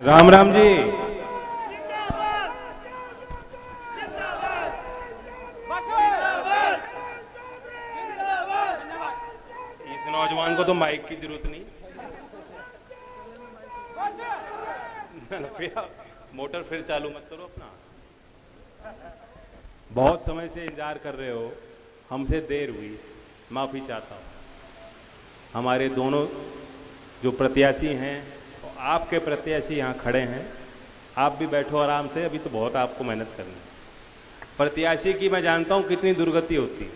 राम राम जी। इस नौजवान को तो माइक की जरूरत नहीं। फिर मोटर फिर चालू मत करो अपना। बहुत समय से इंतजार कर रहे हो, हमसे देर हुई, माफी चाहता हूँ। हमारे दोनों जो प्रत्याशी हैं, आपके प्रत्याशी यहाँ खड़े हैं, आप भी बैठो आराम से, अभी तो बहुत आपको मेहनत करनी है। प्रत्याशी की मैं जानता हूँ कितनी दुर्गति होती है।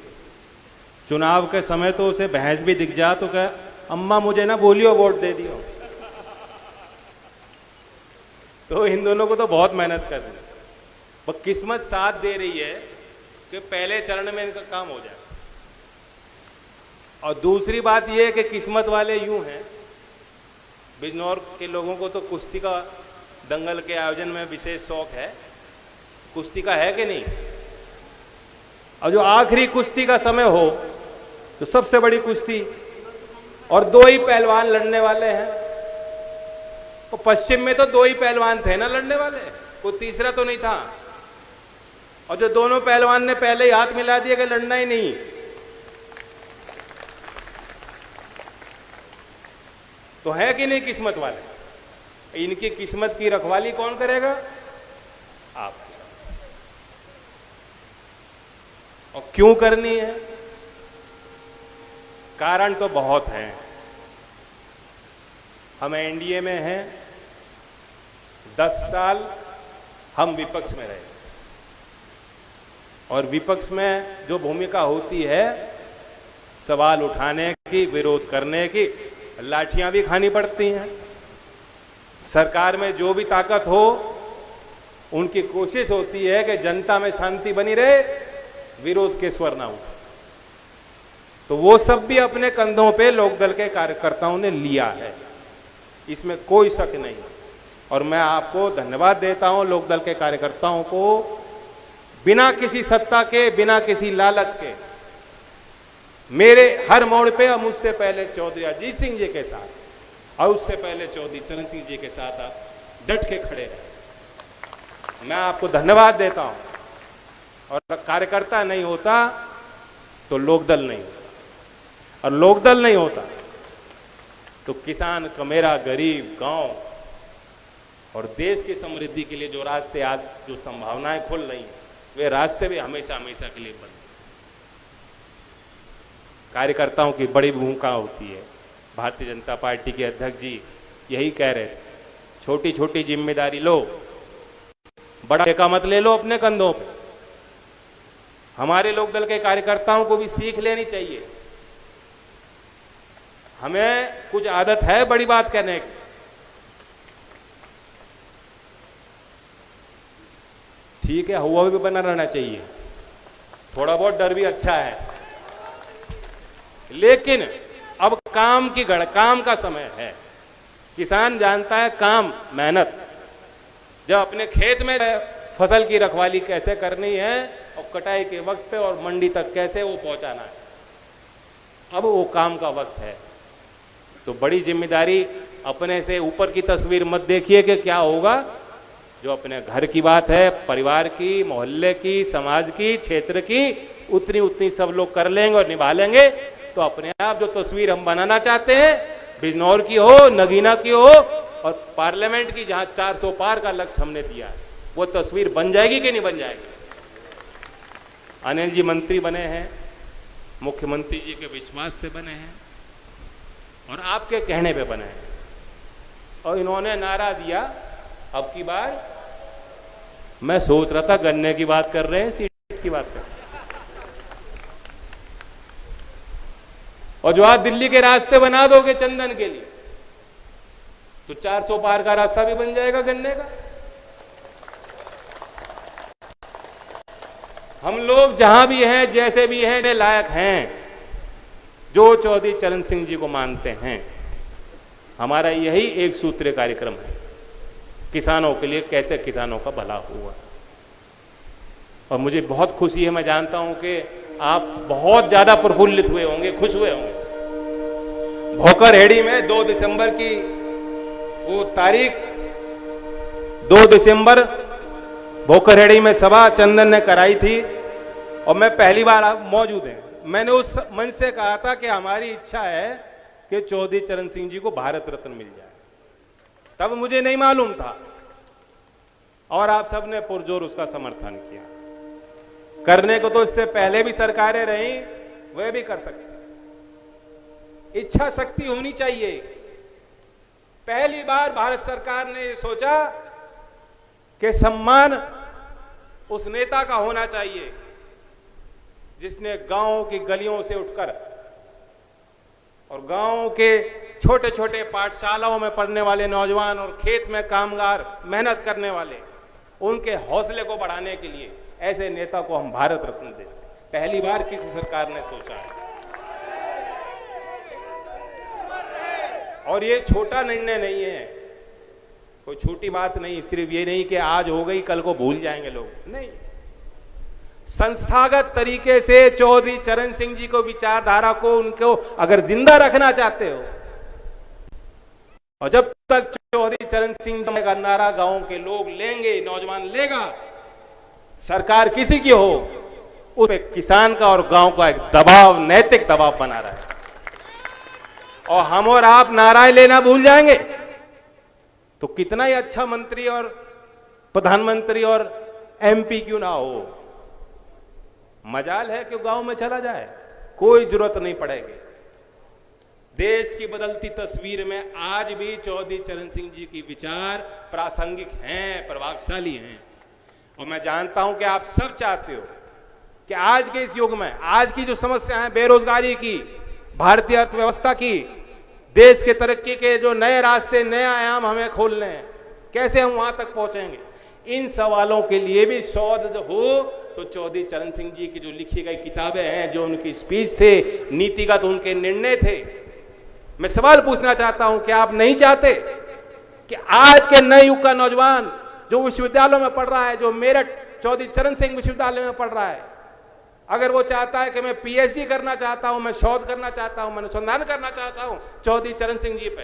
चुनाव के समय तो उसे भैंस भी दिख जा तो क्या, अम्मा मुझे ना बोलियो वोट दे दियो। तो इन दोनों को तो बहुत मेहनत करनी है, पर किस्मत साथ दे रही है कि पहले चरण में इनका काम हो जाए। और दूसरी बात यह है कि किस्मत वाले यूं हैं, बिजनौर के लोगों को तो कुश्ती का दंगल के आयोजन में विशेष शौक है। कुश्ती का है कि नहीं? और जो आखिरी कुश्ती का समय हो, तो सबसे बड़ी कुश्ती, और दो ही पहलवान लड़ने वाले हैं। तो पश्चिम में तो दो ही पहलवान थे ना लड़ने वाले, कोई तीसरा तो नहीं था। और जो दोनों पहलवान ने पहले ही हाथ मिला दिया कि लड़ना ही नहीं, तो है कि नहीं किस्मत वाले? इनकी किस्मत की रखवाली कौन करेगा? आप। और क्यों करनी है? कारण तो बहुत हैं। हम एनडीए में हैं, 10 साल हम विपक्ष में रहे, और विपक्ष में जो भूमिका होती है सवाल उठाने की, विरोध करने की, लाठियां भी खानी पड़ती हैं। सरकार में जो भी ताकत हो, उनकी कोशिश होती है कि जनता में शांति बनी रहे, विरोध के स्वर ना उठे। तो वो सब भी अपने कंधों पे लोकदल के कार्यकर्ताओं ने लिया है, इसमें कोई शक नहीं। और मैं आपको धन्यवाद देता हूं, लोकदल के कार्यकर्ताओं को, बिना किसी सत्ता के, बिना किसी लालच के, मेरे हर मोड़ पे, और मुझसे पहले चौधरी अजीत सिंह जी के साथ, और उससे पहले चौधरी चरण सिंह जी के साथ आप डट के खड़े रहे। मैं आपको धन्यवाद देता हूं। और कार्यकर्ता नहीं होता तो लोकदल नहीं होता, और लोकदल नहीं होता तो किसान का, मेरा गरीब गांव और देश की समृद्धि के लिए जो रास्ते आज, जो संभावनाएं खुल रही हैं, वे रास्ते भी हमेशा हमेशा के लिए बंद। कार्यकर्ताओं की बड़ी भूमिका होती है। भारतीय जनता पार्टी के अध्यक्ष जी यही कह रहे थे, छोटी छोटी जिम्मेदारी लो, बड़ा ठेका मत ले लो अपने कंधों पे। हमारे लोकदल के कार्यकर्ताओं को भी सीख लेनी चाहिए। हमें कुछ आदत है बड़ी बात कहने की। ठीक है, हुआ भी बना रहना चाहिए, थोड़ा बहुत डर भी अच्छा है, लेकिन अब काम का समय है। किसान जानता है काम, मेहनत, जब अपने खेत में फसल की रखवाली कैसे करनी है, और कटाई के वक्त पे और मंडी तक कैसे वो पहुंचाना है, अब वो काम का वक्त है। तो बड़ी जिम्मेदारी, अपने से ऊपर की तस्वीर मत देखिए कि क्या होगा। जो अपने घर की बात है, परिवार की, मोहल्ले की, समाज की, क्षेत्र की, उतनी उतनी सब लोग कर लेंगे और निभा लेंगे। तो अपने आप जो तस्वीर हम बनाना चाहते हैं, बिजनौर की हो, नगीना की हो, और पार्लियामेंट की, जहां 400 पार का लक्ष्य हमने दिया है, वो तस्वीर बन जाएगी कि नहीं बन जाएगी? अनिल जी मंत्री बने हैं, मुख्यमंत्री जी के विश्वास से बने हैं, और आपके कहने पे बने हैं। और इन्होंने नारा दिया, अब की बार मैं सोच रहा था गन्ने की बात कर रहे हैं, सीट की बात कर रहे हैं। और जो आज दिल्ली के रास्ते बना दोगे चंदन के लिए, तो 400 पार का रास्ता भी बन जाएगा गन्ने का। हम लोग जहां भी हैं, जैसे भी हैं, लायक हैं, जो चौधरी चरण सिंह जी को मानते हैं। हमारा यही एक सूत्रीय कार्यक्रम है, किसानों के लिए, कैसे किसानों का भला हुआ। और मुझे बहुत खुशी है, मैं जानता हूं कि आप बहुत ज्यादा प्रफुल्लित हुए होंगे, खुश हुए होंगे। भोकर हेड़ी में 2 दिसंबर की वो तारीख 2 दिसंबर भोकरहेड़ी में सभा चंदन ने कराई थी और मैं पहली बार मौजूद है। मैंने उस मंच से कहा था कि हमारी इच्छा है कि चौधरी चरण सिंह जी को भारत रत्न मिल जाए। तब मुझे नहीं मालूम था और आप सबने पुरजोर उसका समर्थन किया। करने को तो इससे पहले भी सरकारें रही, वह भी कर सकती। इच्छा शक्ति होनी चाहिए। पहली बार भारत सरकार ने ये सोचा कि सम्मान उस नेता का होना चाहिए जिसने गांव की गलियों से उठकर और गांव के छोटे छोटे पाठशालाओं में पढ़ने वाले नौजवान और खेत में कामगार मेहनत करने वाले, उनके हौसले को बढ़ाने के लिए ऐसे नेता को हम भारत रत्न देते। पहली बार किसी सरकार ने सोचा है। और ये छोटा निर्णय नहीं है, कोई छोटी बात नहीं। सिर्फ ये नहीं कि आज हो गई कल को भूल जाएंगे लोग, नहीं। संस्थागत तरीके से चौधरी चरण सिंह जी को, विचारधारा को, उनको अगर जिंदा रखना चाहते हो, और जब तक चौधरी चरण सिंह जी का नारा गांव के लोग लेंगे, नौजवान लेगा, सरकार किसी की हो, उस पे किसान का और गांव का एक दबाव, नैतिक दबाव बना रहा है। और हम और आप नाराएं लेना भूल जाएंगे तो कितना ही अच्छा मंत्री और प्रधानमंत्री और एमपी क्यों ना हो, मजाल है कि गांव में चला जाए, कोई जरूरत नहीं पड़ेगी। देश की बदलती तस्वीर में आज भी चौधरी चरण सिंह जी की विचार प्रासंगिक हैं, प्रभावशाली हैं। और मैं जानता हूं कि आप सब चाहते हो कि आज के इस युग में, आज की जो समस्या है बेरोजगारी की, भारतीय अर्थव्यवस्था की, देश के तरक्की के जो नए रास्ते, नए आयाम हमें खोलने हैं, कैसे हम वहां तक पहुंचेंगे, इन सवालों के लिए भी शोध हो तो चौधरी चरण सिंह जी की जो लिखी गई किताबें हैं, जो उनकी स्पीच थे, नीतिगत उनके निर्णय थे। मैं सवाल पूछना चाहता हूं कि आप नहीं चाहते कि आज के नए युग का नौजवान जो विश्वविद्यालयों में पढ़ रहा है, जो मेरठ चौधरी चरण सिंह विश्वविद्यालय में पढ़ रहा है, अगर वो चाहता है कि मैं पीएचडी करना चाहता हूं, मैं शोध करना चाहता हूं, मैं अनुसंधान करना चाहता हूं चौधरी चरण सिंह जी पे,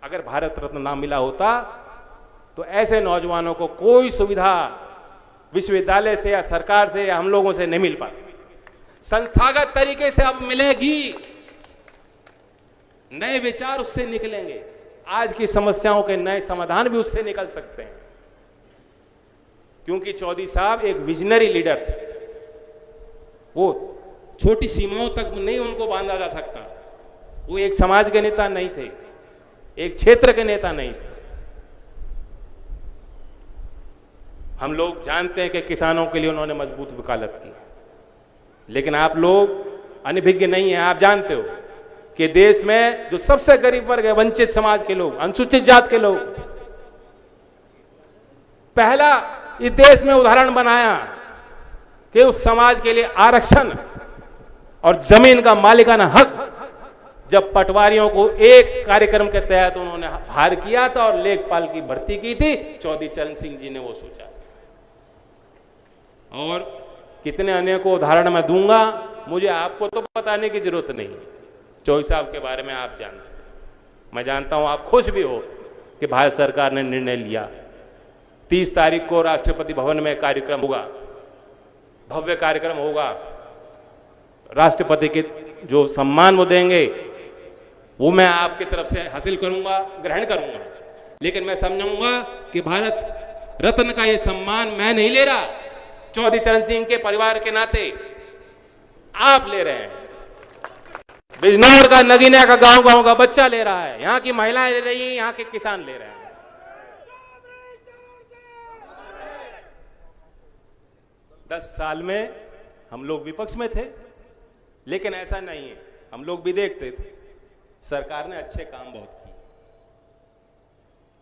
अगर भारत रत्न ना मिला होता तो ऐसे नौजवानों को कोई सुविधा विश्वविद्यालय से या सरकार से या हम लोगों से नहीं मिल पाती। संस्थागत तरीके से अब मिलेगी, नए विचार उससे निकलेंगे, आज की समस्याओं के नए समाधान भी उससे निकल सकते हैं। क्योंकि चौधरी साहब एक विजनरी लीडर थे। वो छोटी सीमाओं तक नहीं उनको बांधा जा सकता। वो एक समाज के नेता नहीं थे, एक क्षेत्र के नेता नहीं थे। हम लोग जानते हैं कि किसानों के लिए उन्होंने मजबूत वकालत की, लेकिन आप लोग अनभिज्ञ नहीं हैं। आप जानते हो कि देश में जो सबसे गरीब वर्ग है, वंचित समाज के लोग, अनुसूचित जात के लोग, पहला इस देश में उदाहरण बनाया कि उस समाज के लिए आरक्षण और जमीन का मालिकाना हक जब पटवारियों को एक कार्यक्रम के तहत उन्होंने हार किया था और लेखपाल की भर्ती की थी, चौधरी चरण सिंह जी ने वो सोचा। और कितने अन्य को उदाहरण मैं दूंगा, मुझे आपको तो बताने की जरूरत नहीं। चौधरी साहब के बारे में आप जानते हैं, मैं जानता हूं आप खुश भी हो कि भारत सरकार ने निर्णय लिया। 30 तारीख को राष्ट्रपति भवन में कार्यक्रम होगा, भव्य कार्यक्रम होगा। राष्ट्रपति के जो सम्मान वो देंगे वो मैं आपकी तरफ से हासिल करूंगा, ग्रहण करूंगा। लेकिन मैं समझूंगा कि भारत रत्न का ये सम्मान मैं नहीं ले रहा, चौधरी चरण सिंह के परिवार के नाते आप ले रहे हैं। बिजनौर का, नगीना का, गांव गांव का बच्चा ले रहा है, यहां की महिलाएं ले रही हैं, यहां के किसान ले रहे हैं। 10 साल में हम लोग विपक्ष में थे, लेकिन ऐसा नहीं है, हम लोग भी देखते थे सरकार ने अच्छे काम बहुत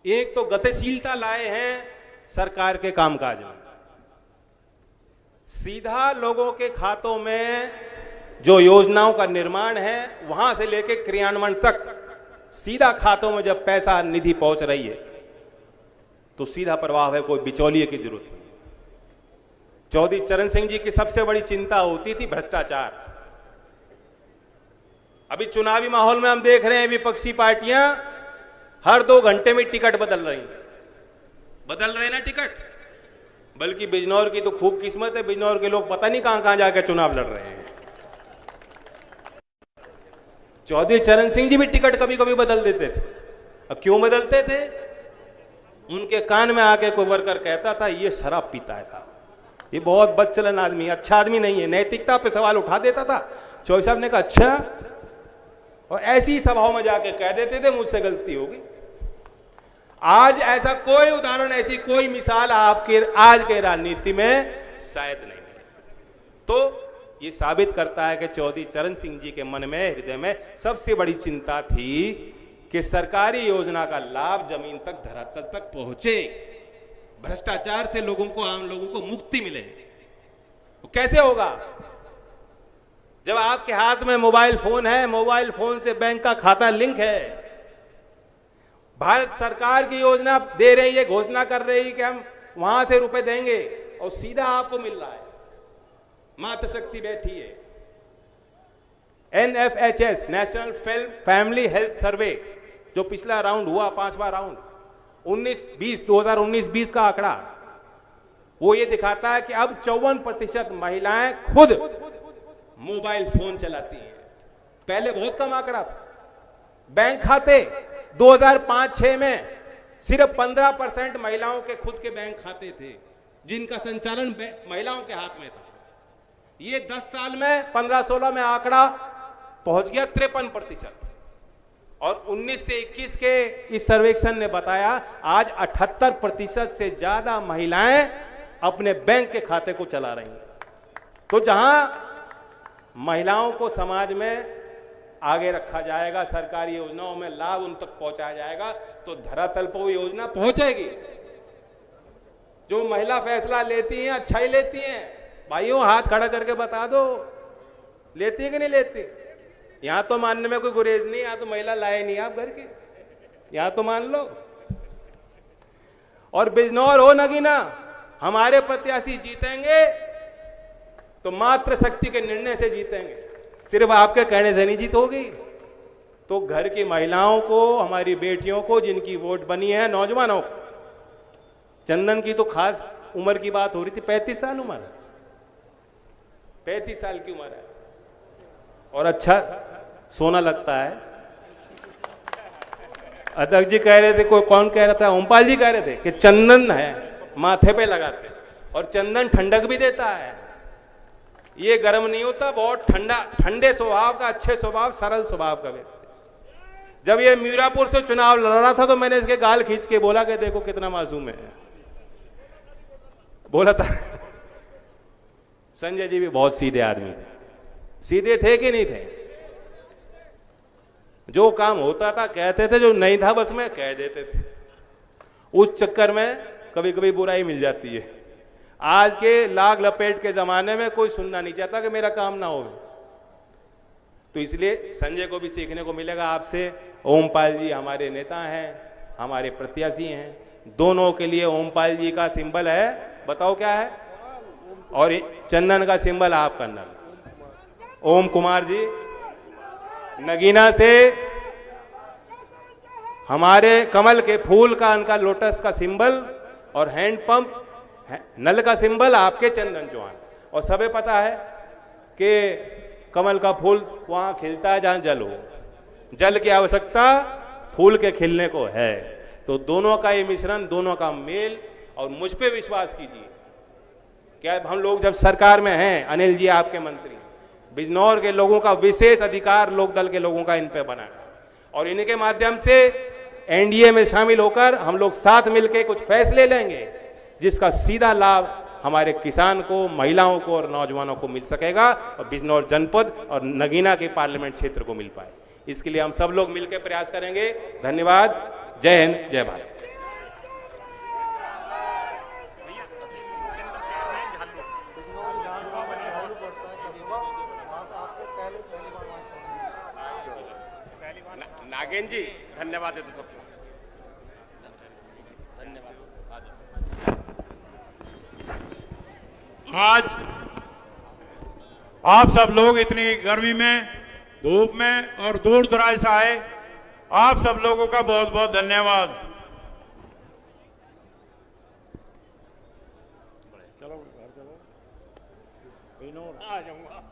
किए। एक तो गतिशीलता लाए हैं सरकार के कामकाज में, सीधा लोगों के खातों में जो योजनाओं का निर्माण है वहां से लेकर क्रियान्वयन तक सीधा खातों में जब पैसा निधि पहुंच रही है तो सीधा प्रवाह है, कोई बिचौलिए की जरूरत नहीं। चौधरी चरण सिंह जी की सबसे बड़ी चिंता होती थी भ्रष्टाचार। अभी चुनावी माहौल में हम देख रहे हैं विपक्षी पार्टियां हर 2 घंटे में टिकट बदल रही हैं। बदल रहे ना टिकट। बल्कि बिजनौर की तो खूब किस्मत है, बिजनौर के लोग पता नहीं कहां कहां जाकर चुनाव लड़ रहे हैं। चौधरी चरण सिंह जी भी टिकट कभी कभी बदल देते थे। अब क्यों बदलते थे? उनके कान में आके कोई वर्कर कहता था ये शराब पीता है साहब, ये बहुत बदचलन आदमी, अच्छा आदमी नहीं है, नैतिकता पे सवाल उठा देता था। चौधरी साहब ने कहा अच्छा, और ऐसी सभाओं में जाके कह देते थे मुझसे गलती होगी। आज ऐसा कोई उदाहरण, ऐसी कोई मिसाल आपके आज के राजनीति में शायद नहीं मिले। तो ये साबित करता है कि चौधरी चरण सिंह जी के मन में, हृदय में सबसे बड़ी चिंता थी कि सरकारी योजना का लाभ जमीन तक, धरातल तक पहुंचे, भ्रष्टाचार से लोगों को, आम लोगों को मुक्ति मिले। तो कैसे होगा? जब आपके हाथ में मोबाइल फोन है, मोबाइल फोन से बैंक का खाता लिंक है, भारत सरकार की योजना दे रही है, घोषणा कर रही है कि हम वहां से रुपए देंगे और सीधा आपको मिल रहा है। मातृशक्ति बैठी है। NFHS, national family health survey, जो पिछला राउंड हुआ, 5वां राउंड, 2019-20 का आंकड़ा, वो ये दिखाता है कि अब 54% महिलाएं खुद मोबाइल फोन चलाती हैं। पहले बहुत कम आंकड़ा था। बैंक खाते 2005-6 में सिर्फ 15% महिलाओं के खुद के बैंक खाते थे, जिनका संचालन महिलाओं के हाथ में था। ये 10 साल में, 15-16 में आंकड़ा पहुंच गया 53%। और 19 से 21 के इस सर्वेक्षण ने बताया आज 78% से ज्यादा महिलाएं अपने बैंक के खाते को चला रही हैं। तो जहां महिलाओं को समाज में आगे रखा जाएगा, सरकारी योजनाओं में लाभ उन तक पहुंचाया जाएगा, तो धरातल पर वो योजना पहुंचेगी। जो महिला फैसला लेती हैं, अच्छा ही लेती हैं। भाइयों हाथ खड़ा करके बता दो, लेती है कि नहीं लेती? यहां तो मानने में कोई गुरेज नहीं, यहां तो महिला लाए नहीं आप घर के, यहां तो मान लो। और बिजनौर हो नगीना, हमारे प्रत्याशी जीतेंगे तो मात्र शक्ति के निर्णय से जीतेंगे, सिर्फ आपके कहने से नहीं जीत होगी। तो घर की महिलाओं को, हमारी बेटियों को, जिनकी वोट बनी है, नौजवानों को, चंदन की तो खास उम्र की बात हो रही थी, 35 साल उम्र, 35 साल की उम्र है और अच्छा सोना लगता है। अध्यक्ष जी कह रहे थे, कोई कौन कह रहा था, ओमपाल जी कह रहे थे कि चंदन है माथे पे लगाते, और चंदन ठंडक भी देता है, ये गर्म नहीं होता, बहुत ठंडा, ठंडे स्वभाव का, अच्छे स्वभाव, सरल स्वभाव का व्यक्ति। जब ये मीरापुर से चुनाव लड़ रहा था तो मैंने इसके गाल खींच के बोला कि देखो कितना मासूम है, बोला था। संजय जी भी बहुत सीधे आदमी थे, सीधे थे कि नहीं थे? जो काम होता था कहते थे, जो नहीं था बस में कह देते थे। उस चक्कर में कभी कभी बुराई मिल जाती है। आज के लाग लपेट के जमाने में कोई सुनना नहीं चाहता कि मेरा काम ना हो। तो इसलिए संजय को भी सीखने को मिलेगा आपसे। ओमपाल जी हमारे नेता हैं, हमारे प्रत्याशी हैं, दोनों के लिए ओमपाल जी का सिंबल है, बताओ क्या है, और चंदन का सिंबल आपका नल ओम कुमार जी। नगीना से हमारे कमल के फूल का, उनका लोटस का सिंबल, और हैंडपंप नल का सिंबल आपके चंदन चौहान। और सबे पता है कि कमल का फूल वहां खिलता है जहां जल हो, जल की आवश्यकता फूल के खिलने को है। तो दोनों का ये मिश्रण, दोनों का मेल, और मुझ पे विश्वास कीजिए, क्या हम लोग जब सरकार में हैं, अनिल जी आपके मंत्री, बिजनौर के लोगों का विशेष अधिकार लोकदल के लोगों का इन पे बना है, और इनके माध्यम से एनडीए में शामिल होकर हम लोग साथ मिलकर कुछ फैसले लेंगे जिसका सीधा लाभ हमारे किसान को, महिलाओं को और नौजवानों को मिल सकेगा, और बिजनौर जनपद और नगीना के पार्लियामेंट क्षेत्र को मिल पाए। इसके लिए हम सब लोग मिलकर प्रयास करेंगे। धन्यवाद। जय हिंद, जय भारत। नागेन जी धन्यवाद है तो सबको धन्यवाद। आज आप सब लोग इतनी गर्मी में, धूप में और दूर दराज से आए, आप सब लोगों का बहुत बहुत धन्यवाद। चलो घर चलो, आ जाऊंगा।